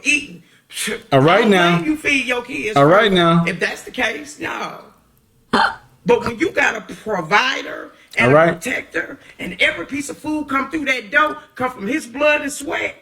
eating. All right now. You feed your kids. All right now. If that's the case, no. But when you got a provider and all a right. protector, and every piece of food come through that door, come from his blood and sweat.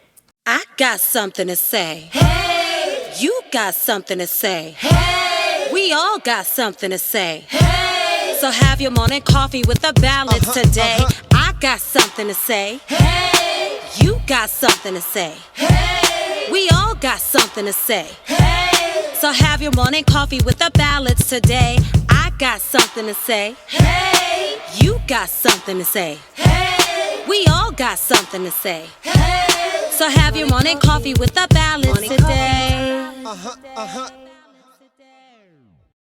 I got something to say. Hey! You got something to say. Hey! We all got something to say. Hey! So have your morning coffee with a balance today. I got something to say. Hey! You got something to say. Hey! We all got something to say. Hey! So have your morning coffee with a balance today. I got something to say. Hey! You got something to say. Hey! We all got something to say. Hey! So have your morning coffee with a balance today.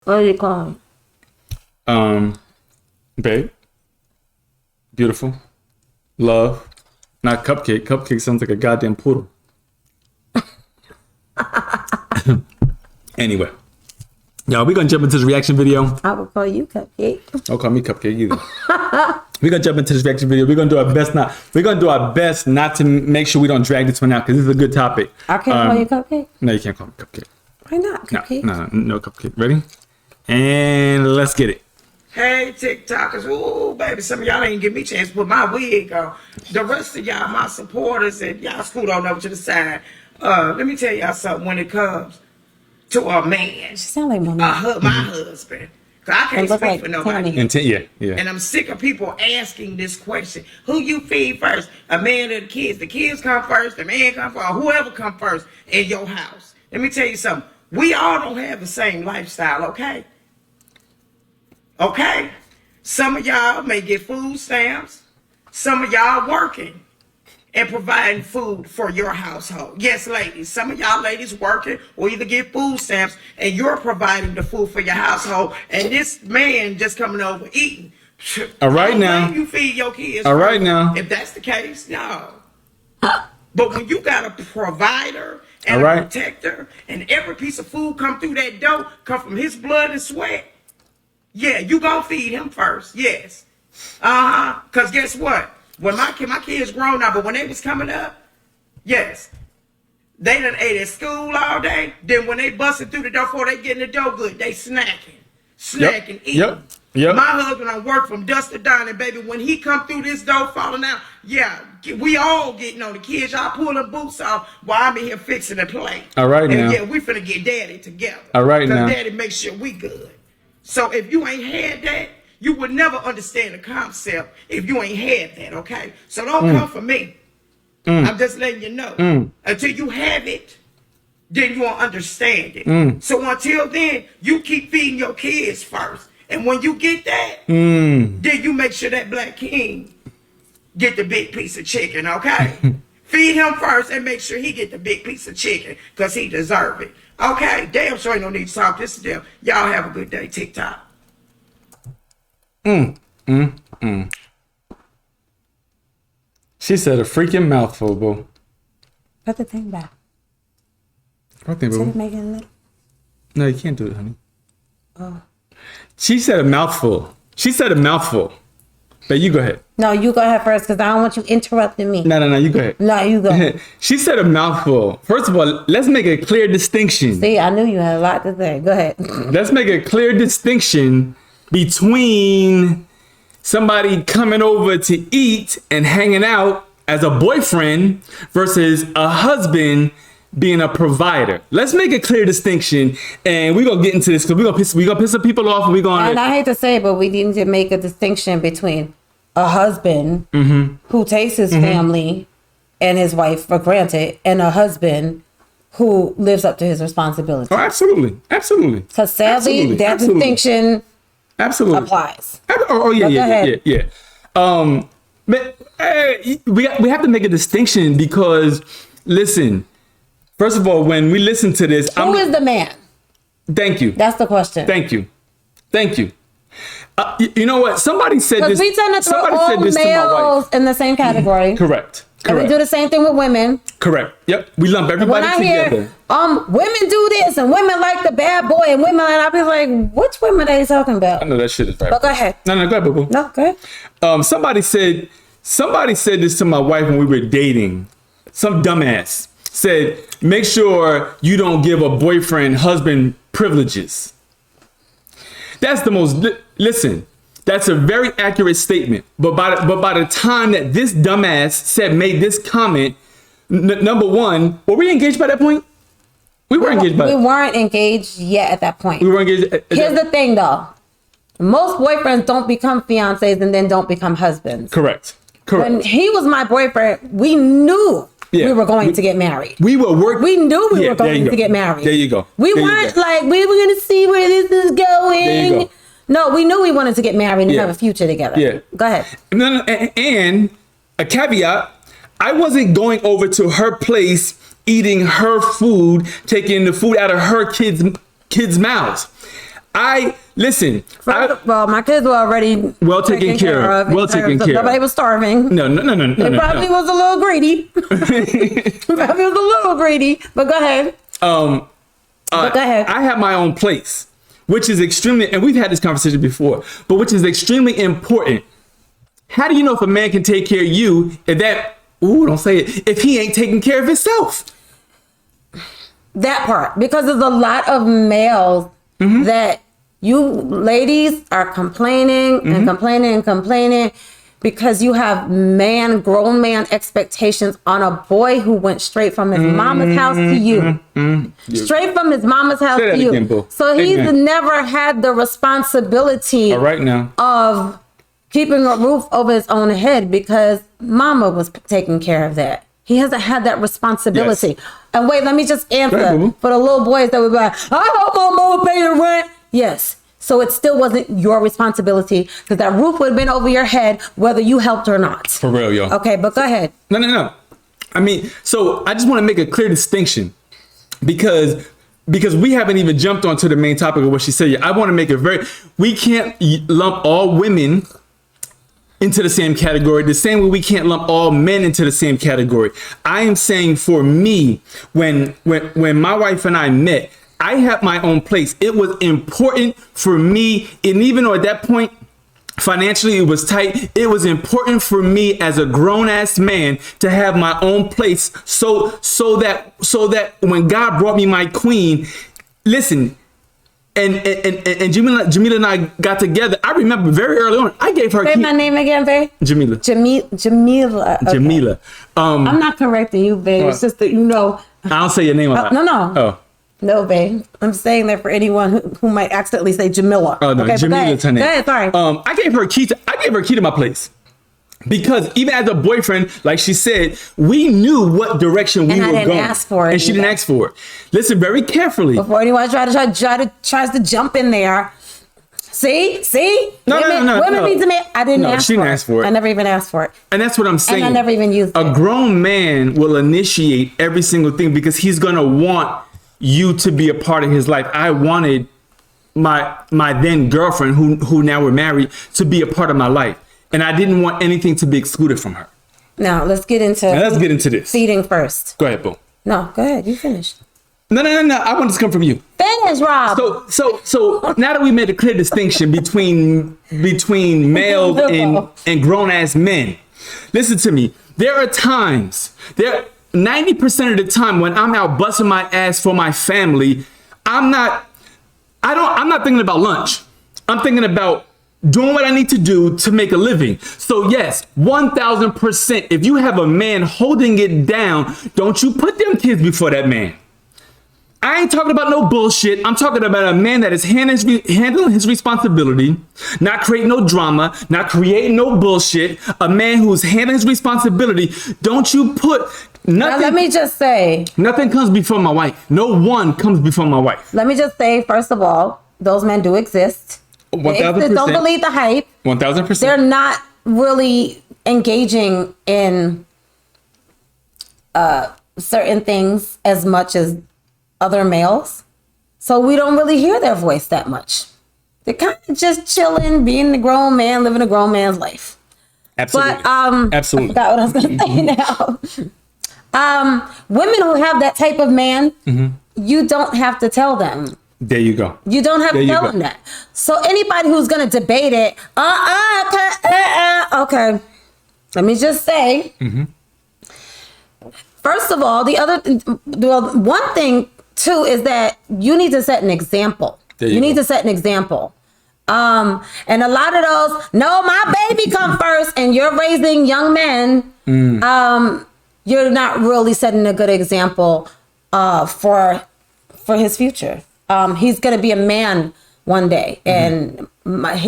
What do you call it? Babe. Beautiful. Love. Not cupcake. Cupcake sounds like a goddamn poodle. Anyway. Y'all, we're gonna jump into this reaction video. I would call you Cupcake. Don't call me Cupcake either. We're gonna jump into this reaction video. We're gonna do our best not to make sure we don't drag this one out, because this is a good topic. I can't call you Cupcake? No, you can't call me Cupcake. Why not, Cupcake? No Cupcake. Ready? And let's get it. Hey, TikTokers. Ooh, baby, some of y'all ain't give me a chance to put my wig on. The rest of y'all, my supporters, and y'all scoot on over to the side. Let me tell y'all something when it comes to a man. She sound like my my husband. Cause I can't speak for nobody. Yeah. And I'm sick of people asking this question. Who you feed first? A man or the kids? The kids come first, the man come first, or whoever come first in your house. Let me tell you something. We all don't have the same lifestyle, okay? Okay? Some of y'all may get food stamps. Some of y'all working and providing food for your household. Yes, ladies. Some of y'all ladies working or either get food stamps and you're providing the food for your household. And this man just coming over eating. All right now. You feed your kids. All right now. If that's the case, no. But when you got a provider and all right. a protector, and every piece of food come through that door, come from his blood and sweat, yeah, you gonna feed him first. Yes. Because guess what? When my kids grown up, but when they was coming up, yes, they done ate at school all day. Then when they busted through the door before they get in the door good, they snacking, eating. Yep. My husband I work from dusk to dawn, and baby, when he come through this door falling out, yeah, we all getting on the kids. Y'all pulling boots off while I'm in here fixing the plate. All right and now. Yeah, we finna get daddy together. All right now. Because daddy makes sure we good. So if you ain't had that, you would never understand the concept if you ain't had that, okay? So don't come for me. I'm just letting you know. Until you have it, then you won't understand it. So until then, you keep feeding your kids first. And when you get that, then you make sure that black king get the big piece of chicken, okay? Feed him first and make sure he get the big piece of chicken, because he deserve it. Okay? Damn sure ain't no need to talk this to them. Y'all have a good day, TikTok. She said a freaking mouthful, boo. Put the thing back. What thing, boo? Make it a little. No, you can't do it, honey. Oh. She said a mouthful. But you go ahead. No, you go ahead first, because I don't want you interrupting me. No, you go ahead. No, you go. She said a mouthful. First of all, let's make a clear distinction. See, I knew you had a lot to say. Go ahead. Let's make a clear distinction between somebody coming over to eat and hanging out as a boyfriend versus a husband being a provider. Let's make a clear distinction, and we're gonna get into this because we're gonna piss some people off, and we're gonna. And I hate to say it, but we need to make a distinction between a husband who takes his family and his wife for granted, and a husband who lives up to his responsibilities. Oh, absolutely. Because sadly, that distinction applies. Yeah. But we have to make a distinction because, listen. First of all, when we listen to this, who is the man? Thank you. That's the question. Thank you. You know what? Somebody said this. Because we tend to throw all males in the same category. Correct. And we do the same thing with women. Correct. Yep. We lump everybody together. Women do this, and women like the bad boy, and women, and I'll be like, which women are you talking about? I know that shit is right. But go ahead. No, go ahead, boo-boo. No, go ahead. Somebody said this to my wife when we were dating. Some dumbass. said, make sure you don't give a boyfriend husband privileges. That's the most, listen, that's a very accurate statement. But by the time that this dumbass made this comment, number one, were we engaged by that point? We weren't engaged by that. We weren't engaged yet at that point. We weren't engaged. Here's the thing though. Most boyfriends don't become fiancés and then don't become husbands. Correct. When he was my boyfriend, we knew we were going to get married. We were working. We knew we were going to get married. There you go. We weren't like, we were going to see where this is going. There you go. No, we knew we wanted to get married and have a future together. Yeah. Go ahead. And a caveat, I wasn't going over to her place, eating her food, taking the food out of her kids' mouths. Listen. Well, my kids were already well taken care of. Well taken care of. Nobody was starving. No. They probably was a little greedy. Probably was a little greedy. But go ahead. Go ahead. I have my own place, which is extremely, and we've had this conversation before, but which is extremely important. How do you know if a man can take care of you don't say it, if he ain't taking care of himself? That part. Because there's a lot of males that you ladies are complaining and complaining and complaining because you have grown man expectations on a boy who went straight from his mama's house to you. Straight from his mama's house to you. Again, so he's never had the responsibility of keeping a roof over his own head because mama was taking care of that. He hasn't had that responsibility. Yes. And wait, let me just answer for the little boys that would be like, I hope my mama pay the rent. Yes. So it still wasn't your responsibility because that roof would have been over your head whether you helped or not. For real, yo. Okay, but go ahead. No. I mean, so I just want to make a clear distinction because we haven't even jumped onto the main topic of what she said yet. I want to make it we can't lump all women into the same category, the same way we can't lump all men into the same category. I am saying for me, when my wife and I met, I had my own place. It was important for me, and even though at that point financially it was tight, it was important for me as a grown-ass man to have my own place so that when God brought me my queen, listen, and Jamila and I got together. I remember very early on, I gave her. Say my name again, babe. Jamila. Jamila. Okay. Jamila. I'm not correcting you, babe. It's just that you know. I don't say your name a lot. No. Oh. No, babe. I'm saying that for anyone who might accidentally say Jamila. Oh no, okay, Jamila's her name. Go ahead, sorry. I gave her a key to my place. Because even as a boyfriend, like she said, we knew what direction we were going. And I didn't ask for it. And she didn't ask for it. Listen very carefully. Before anyone tries to jump in there. See? No. Women need to make. I didn't ask for it. She didn't ask for it. I never even asked for it. And that's what I'm saying. And I never even used it. A grown man will initiate every single thing because he's going to want you to be a part of his life. I wanted my then girlfriend, who now we're married, to be a part of my life. And I didn't want anything to be excluded from her. Now, let's get into this. Feeding first. Go ahead, Boo. No, go ahead. You finish. No. I want this to come from you. Finish, Rob. So now that we made a clear distinction between males and grown-ass men, listen to me. There are times, 90% of the time when I'm out busting my ass for my family, I'm not thinking about lunch. I'm thinking about doing what I need to do to make a living. So yes, 1000%, if you have a man holding it down, don't you put them kids before that man. I ain't talking about no bullshit. I'm talking about a man that is handling his responsibility, not creating no drama, not creating no bullshit. A man who's handling his responsibility. Don't you put nothing. Now, let me just say. Nothing comes before my wife. No one comes before my wife. Let me just say, first of all, those men do exist. 1000%. Don't believe the hype. 1000%. They're not really engaging in certain things as much as other males. So we don't really hear their voice that much. They're kind of just chilling, being a grown man, living a grown man's life. Absolutely. But absolutely. I forgot what I was going to say now. Women who have that type of man, you don't have to tell them. There you go. You don't have to tell them that. So anybody who's going to debate it, okay. Let me just say, First of all, one thing too is that you need to set an example. You need to set an example. And a lot of those, no, my baby come first, and you're raising young men. You're not really setting a good example for his future. He's gonna be a man one day, and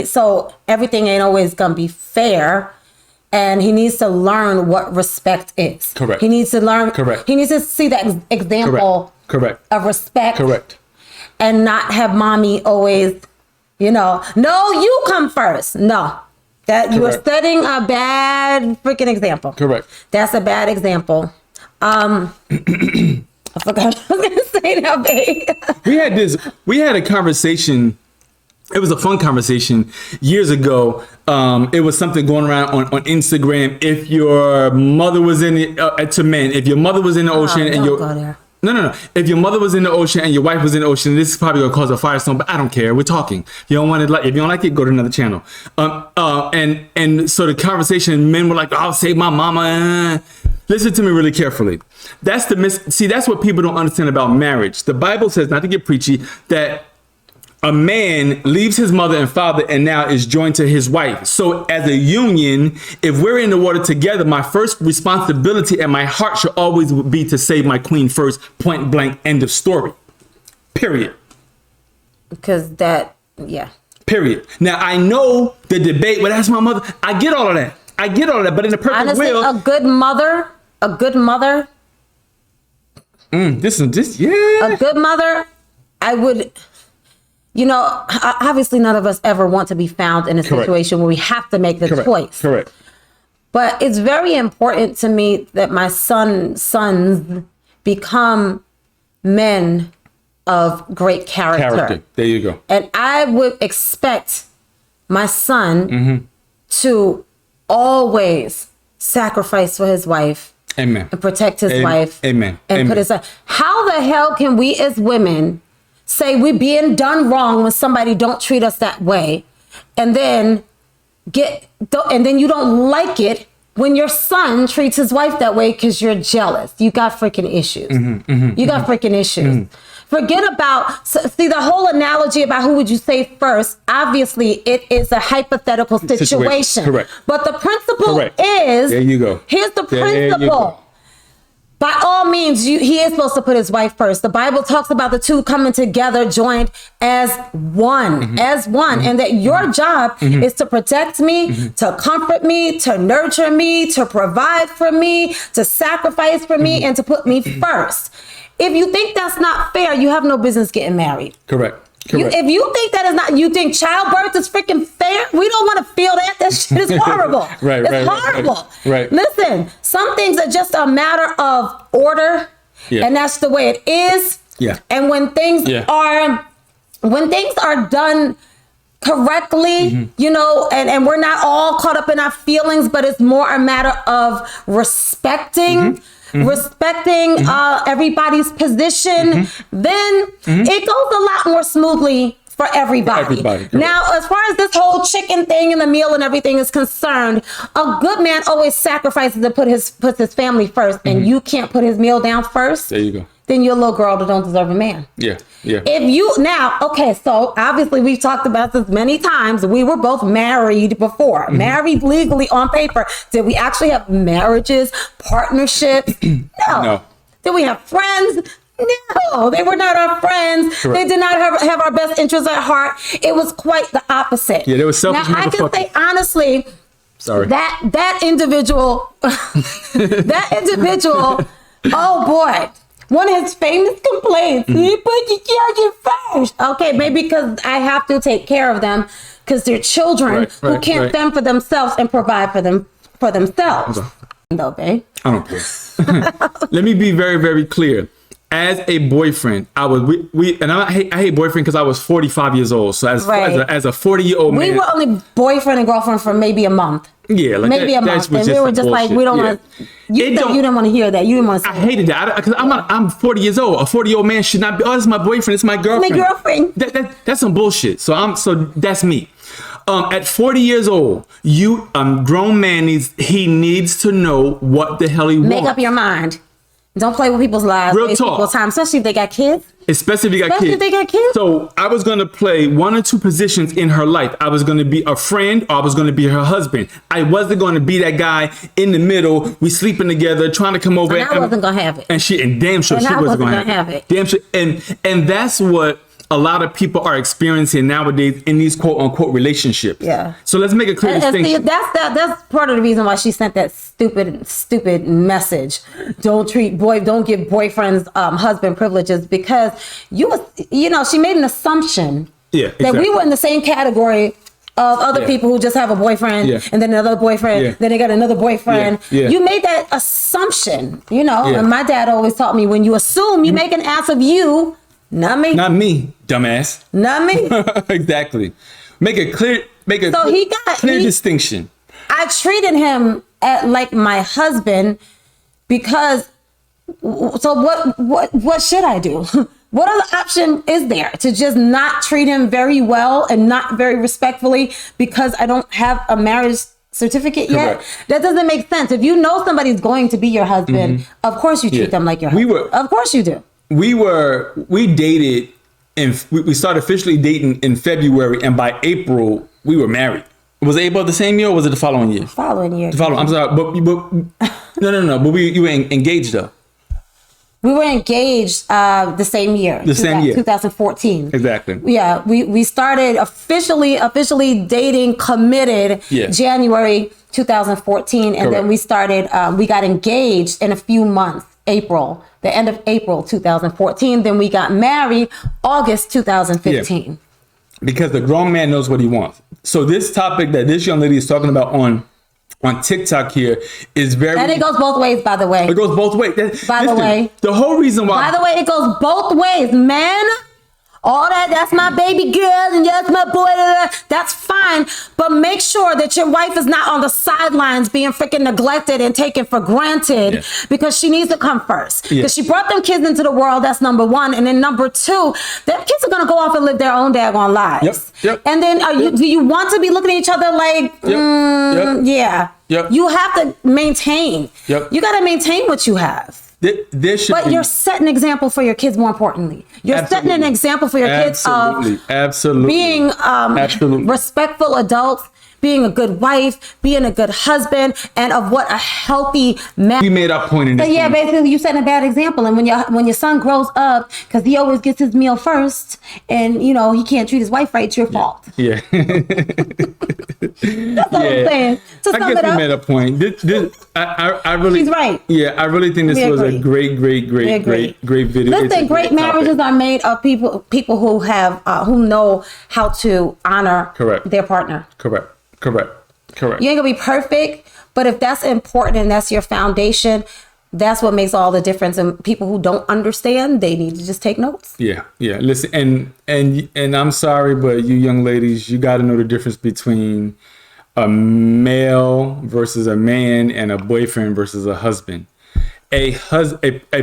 so everything ain't always gonna be fair. And he needs to learn what respect is. Correct. He needs to learn. Correct. He needs to see that example. Correct. Of respect. Correct. And not have mommy always, no, you come first. No, that you are setting a bad freaking example. Correct. That's a bad example. I forgot what I was gonna say now, babe. We had a conversation. It was a fun conversation years ago. It was something going around on Instagram. If your mother was in the, to men, if your mother was in the ocean and don't your go there. No. If your mother was in the ocean and your wife was in the ocean, this is probably gonna cause a firestorm. But I don't care. We're talking. If you don't want it, if you don't like it, go to another channel. And so the conversation, men were like, "I'll save my mama." Listen to me really carefully. That's that's what people don't understand about marriage. The Bible says, not to get preachy, that a man leaves his mother and father and now is joined to his wife. So as a union, if we're in the water together, my first responsibility and my heart should always be to save my queen first, point blank, end of story. Period. Because Period. Now, I know the debate, well, that's my mother. I get all of that. But in the perfect honestly, will. a good mother. A good mother, I would... obviously none of us ever want to be found in a situation where we have to make the choice. Correct. But it's very important to me that my sons become men of great character. There you go. And I would expect my son to always sacrifice for his wife. Amen. And protect his wife. Amen. And put his... How the hell can we as women say we're being done wrong when somebody don't treat us that way, and then you don't like it when your son treats his wife that way because you're jealous? You got freaking issues. You got freaking issues. Forget about, see, the whole analogy about who would you say first, obviously it is a hypothetical situation. Correct. But the principle is, there you go. Here's the principle. By all means, he is supposed to put his wife first. The Bible talks about the two coming together, joined as one, and that your job is to protect me, to comfort me, to nurture me, to provide for me, to sacrifice for me, and to put me first. If you think that's not fair, you have no business getting married. Correct. If you think that is not, you think childbirth is freaking fair, we don't want to feel that. That shit is horrible. It's horrible. Right. Listen, some things are just a matter of order, and that's the way it is. Yeah. And when things are done correctly, and we're not all caught up in our feelings, but it's more a matter of respecting everybody's position, then it goes a lot more smoothly for everybody. Now, as far as this whole chicken thing and the meal and everything is concerned, a good man always sacrifices to puts his family first, and you can't put his meal down first. There you go. Then you're a little girl that don't deserve a man. Yeah. So obviously we've talked about this many times. We were both married before, married legally on paper. Did we actually have marriages, partnerships? No. Did we have friends? No, they were not our friends. Correct. They did not have our best interests at heart. It was quite the opposite. Yeah, they were selfish. Now I can say honestly, that individual, oh boy. One of his famous complaints, you put your children first. Okay, maybe because I have to take care of them because they're children who can't fend for themselves and provide for themselves. No, babe. I don't care. Let me be very, very clear. As a boyfriend, I hate boyfriend because I was 45 years old. So as a 40-year-old man, we were only boyfriend and girlfriend for maybe a month. Yeah, like maybe a month, and we were just like, we don't want. You didn't want to hear that. You didn't want to. I hated that because I'm 40 years old. A 40-year-old man should not be. Oh, this is my boyfriend. It's my girlfriend. My girlfriend. That's some bullshit. So that's me. At 40 years old, grown man needs to know what the hell he wants. Make up your mind. Don't play with people's lives. Real waste talk. people's time, especially if they got kids. Especially if you got Especially kids. if they got kids. So I was going to play one or two positions in her life. I was going to be a friend or I was going to be her husband. I wasn't going to be that guy in the middle. We sleeping together, trying to come over. And I wasn't going to have it. And damn sure And she I wasn't going to wasn't have gonna it. Damn sure. And that's what a lot of people are experiencing nowadays in these quote unquote relationships. Yeah. So let's make a clear And distinction. see, that's part of the reason why she sent that stupid message. Don't give boyfriends husband privileges, because she made an assumption that we were in the same category of other people who just have a boyfriend and then another boyfriend, then they got another boyfriend. You made that assumption, and my dad always taught me, when you assume, you make an ass of you. Not me. Not me, dumbass. Not me. Exactly. Make a clear distinction. I treated him like my husband because. So what should I do? What other option is there to just not treat him very well and not very respectfully because I don't have a marriage certificate yet? Correct. That doesn't make sense. If you know somebody's going to be your husband, of course you treat them like your husband. Of course you do. We dated and we started officially dating in February, and by April we were married. Was it April the same year or was it the following year? Following year. I'm sorry, but no. But you were engaged though. We were engaged the same year. The same year. 2014. Exactly. Yeah, we started officially dating, committed January 2014, and then we got engaged in a few months, the end of April 2014. Then we got married August 2015. Yeah. Because the grown man knows what he wants. So this topic that this young lady is talking about on TikTok here is very... And it goes both ways, by the way. It goes both ways. By the way. The whole reason why... By the way, it goes both ways, man. All that's my baby girl and that's my boy. That's fine. But make sure that your wife is not on the sidelines being freaking neglected and taken for granted because she needs to come first. Because she brought them kids into the world. That's number one. And then number two, them kids are going to go off and live their own daggone lives. Yep. And then do you want to be looking at each other like, yeah. Yep. You have to maintain. Yep. You got to maintain what you have. You're setting an example for your kids, more importantly. You're setting an example for your kids of being respectful adults, being a good wife, being a good husband, and of what a healthy man. We made our point in this. Yeah, basically, you set a bad example. And when your son grows up, because he always gets his meal first, and he can't treat his wife right, it's your fault. Yeah. That's what I'm saying. I guess we made a point. I really. She's right. Yeah, I really think this was a great video. Listen, great marriages are made of people who have who know how to honor their partner. Correct. You ain't gonna be perfect, but if that's important and that's your foundation, that's what makes all the difference. And people who don't understand, they need to just take notes. Yeah. Listen, and I'm sorry, but you young ladies, you got to know the difference between a male versus a man and a boyfriend versus a husband. A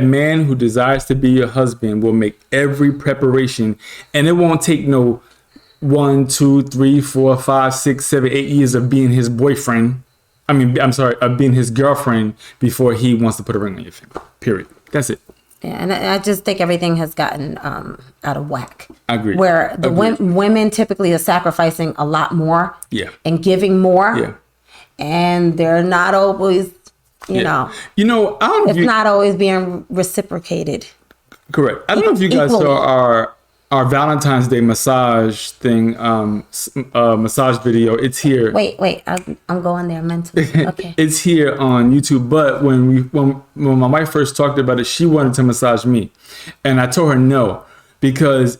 man who desires to be your husband will make every preparation, and it won't take no 1, 2, 3, 4, 5, 6, 7, 8 years of being his boyfriend. Of being his girlfriend before he wants to put a ring on your finger. Period. That's it. Yeah, and I just think everything has gotten out of whack. I agree. Where the women typically are sacrificing a lot more. Yeah. And giving more. Yeah. And they're not always, know. It's not always being reciprocated. Correct. I don't know if you guys saw our Valentine's Day massage thing, massage video. It's here. Wait, I'm going there mentally. Okay. It's here on YouTube. But when my wife first talked about it, she wanted to massage me, and I told her no because,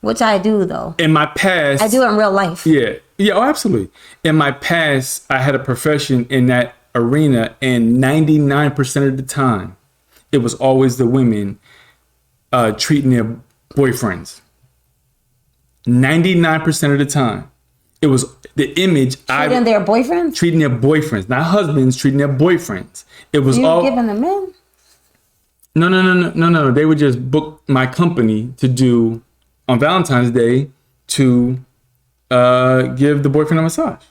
which I do though. In my past, I do in real life. Yeah. Oh, absolutely. In my past, I had a profession in that arena, and 99% of the time, it was always the women treating their boyfriends. 99% of the time, it was the image. Treating their boyfriends? Treating their boyfriends, not husbands, treating their boyfriends. It was all giving them in? No. They would just book my company to do on Valentine's Day to give the boyfriend a massage.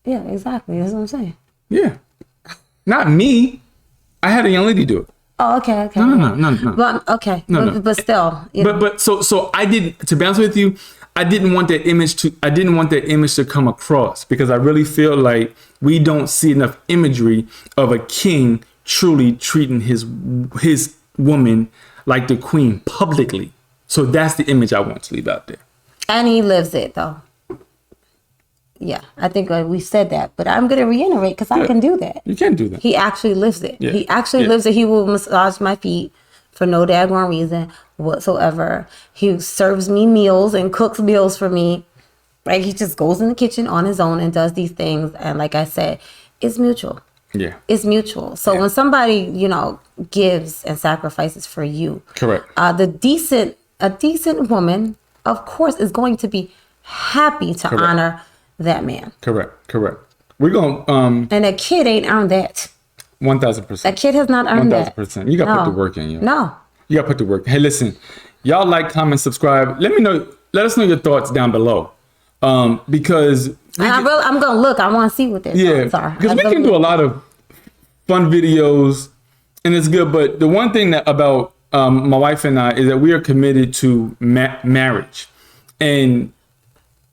Yeah, exactly. That's what I'm saying. Yeah. Not me. I had a young lady do it. Oh, okay. No. But okay, No. but still, you know. But so I didn't. To be honest with you, I didn't want that image to come across, because I really feel like we don't see enough imagery of a king truly treating his woman like the queen publicly. So that's the image I want to leave out there. And he lives it though. Yeah, I think we said that, but I'm going to reiterate because I can do that. You can do that. He actually lives it. Yeah. He actually lives it. He will massage my feet for no daggone reason whatsoever. He serves me meals and cooks meals for me. Right? He just goes in the kitchen on his own and does these things. And like I said, it's mutual. Yeah. It's mutual. So when somebody, gives and sacrifices for you, Correct. A decent woman, of course, is going to be happy to honor that man. Correct. We're going And a kid ain't earned that. 1,000%. A kid has not earned that. 1,000%. You got to put the work in, yo. No. You got to put the work. Hey, listen, y'all like, comment, subscribe. Let us know your thoughts down below. Because I'm going to look. I want to see what their thoughts are. Because we can do a lot of fun videos and it's good. But the one thing that about my wife and I is that we are committed to marriage. And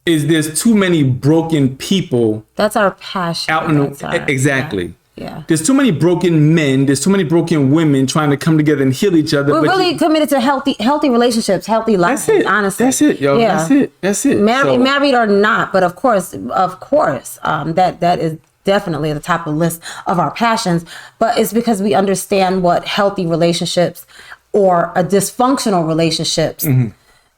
there's too many broken people. That's our passion. Out in exactly. Yeah. There's too many broken men. There's too many broken women trying to come together and heal each other. We're really committed to healthy relationships, healthy lives. That's it. Honestly, that's it, yo. Yeah. That's it. Married or not, but of course, that is definitely at the top of the list of our passions. But it's because we understand what healthy relationships or a dysfunctional relationships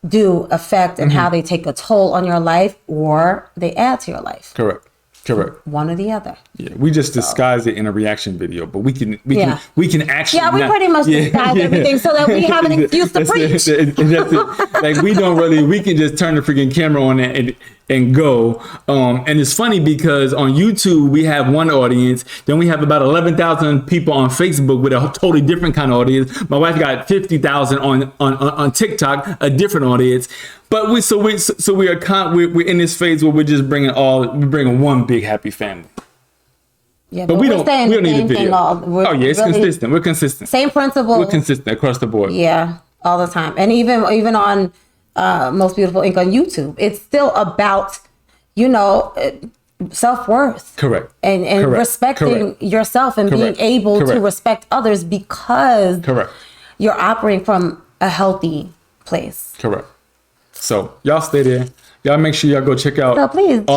do affect and how they take a toll on your life or they add to your life. Correct. One or the other. Yeah, we just disguise it in a reaction video, but we can actually. Yeah, we pretty much disguise everything so that we have an excuse to preach. That's it. Like we can just turn the freaking camera on and go. And it's funny because on YouTube we have one audience, then we have about 11,000 people on Facebook with a totally different kind of audience. My wife got 50,000 on TikTok, a different audience. But we're in this phase where we're just bringing one big happy family. Yeah, but we don't need a video. It's really consistent. We're consistent. Same principle. We're consistent across the board. Yeah, all the time. And even on Most Beautiful Ink on YouTube, it's still about, self-worth. Correct. And respecting yourself and being able to respect others because you're operating from a healthy place. Correct. So y'all stay there. Y'all make sure y'all go check out all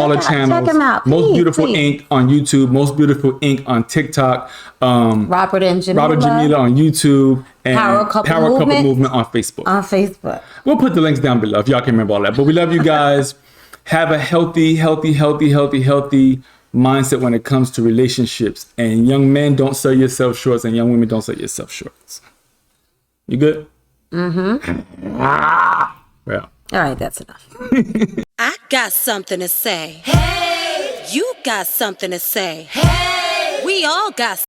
the channels. Check them out. Most Beautiful Ink on YouTube. Most Beautiful Ink on TikTok. Robert and Jamila on YouTube. And Power Couple Movement on Facebook. We'll put the links down below if y'all can remember all that. But we love you guys. Have a healthy mindset when it comes to relationships. And young men, don't sell yourself short, and young women, don't sell yourself short. You good? Well. All right, that's enough. I got something to say. Hey! You got something to say. Hey! We all got